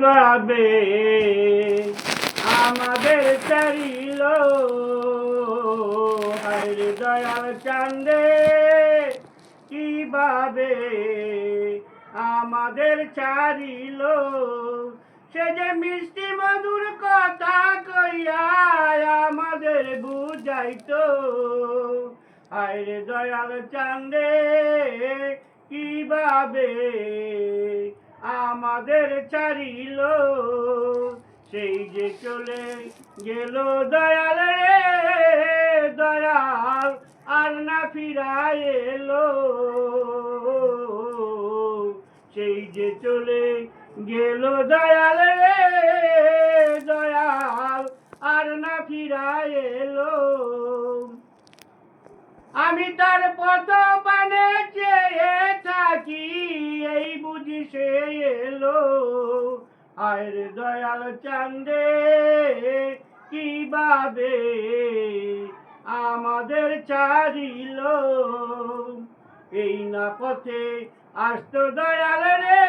কিভাবে আমাদের ছাড়িল, হায়রে দয়াল চাঁদে কিভাবে আমাদের ছাড়িল। সে যে মিষ্টি মধুর কথা কইয়া আমাদের বুঝাইতো, হায়রে দয়াল চাঁদে কিভাবে আমাদের ছাড়িল। সেই যে চলে গেল দয়াল রে দয়াল আর না ফিরায় এলো। সেই যে চলে গেল দয়াল রে দয়াল আর না ফিরায় এলো। আমি তার পথ পানে চেয়ে থাকি, এই বুঝি সে এলো। আয়রে দয়াল চাঁদে কিভাবে আমাদের ছাড়িল। এই না পথে আসতো দয়াল রে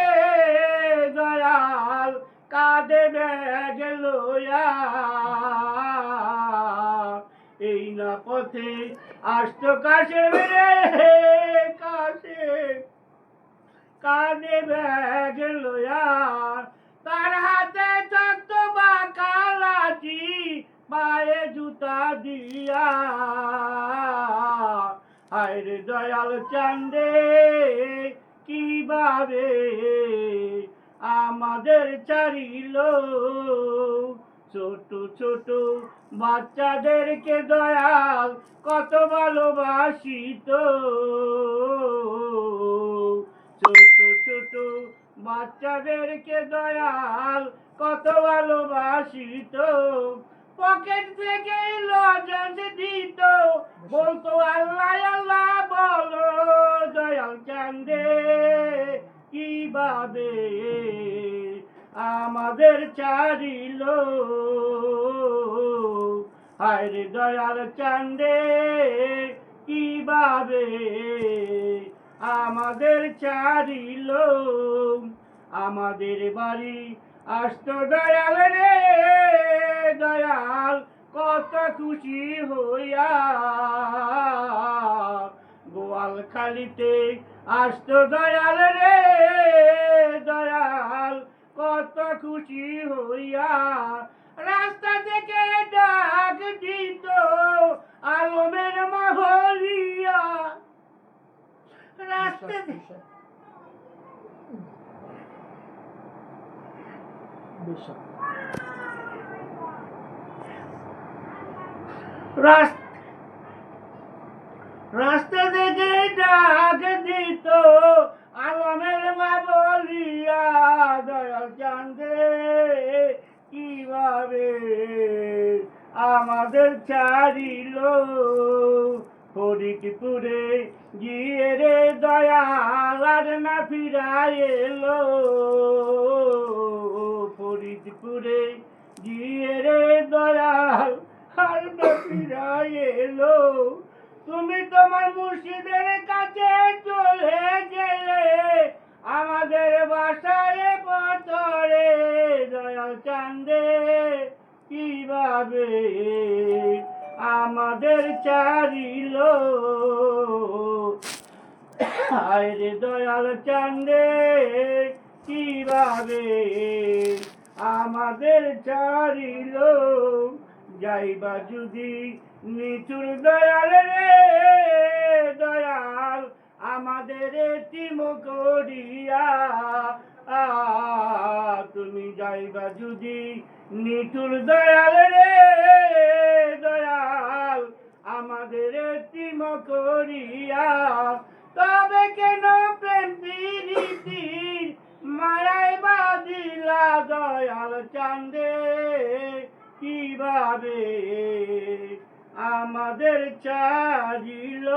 দয়াল কাঁধে ব্যাগ লইয়া। এই না পথে আসতো কাছে রে কাছে কাঁধে ব্যাগ লইয়া। তার হাতে থাকতো বাঁকা লাঠি, পায়ে জুতা দিয়া। হায়রে দয়াল চাঁদে কিভাবে আমাদের ছাড়িল। ছোট ছোট বাচ্চাদেরকে দয়াল কত ভালোবাসিত। ছোট ছোট বাচ্চাদেরকে দয়াল কত ভালোবাসিত। পকেট থেকে লজেন্স দিত, বলতো আল্লাহ আল্লাহ বলো। দয়াল চাঁদে কিভাবে আমাদের ছাড়িল। হায়রে দয়াল চাঁদে কিভাবে আমাদের ছাড়িল। আমাদের বাড়ি আসতো দয়াল রে দয়াল কত খুশি হইয়া। গোয়ালখালিতে আসতো দয়াল রে দয়াল কত খুশি হইয়া। রাস্তা থেকে ডাক দিত আলমের মা বলিয়া। রাস্তা রাস্তা থেকে ডাক দিত আলমের মা বলিয়া। দয়াল চাঁদে কিভাবে আমাদের ছাড়িল। ফরিদপুরে গিয়ে রে দয়াল আর না ফিরায় এলো। ফরিদপুরে গিয়ে রে দয়াল আর না ফিরায় এলো। তুমি তোমার মুর্শিদের কাছে চলে গেলে, আমাদের বাসায় পথরে। দয়াল চাঁদে কিভাবে আমাদের ছাড়িল। হায়রে দয়াল চাঁদে কিভাবে আমাদের ছাড়িল। যাইবা যদি নিঠুর দয়াল রে দয়াল আমাদের এতিম করিয়া। তুমি যাইবা যদি নিঠুর দয়াল রে দয়াল আমাদের এতিম করিয়া। তবে কেন প্রেম প্রীতির মায়ায় বাঁধিলা। দয়াল চাঁদে কিভাবে আমাদের ছাড়িল।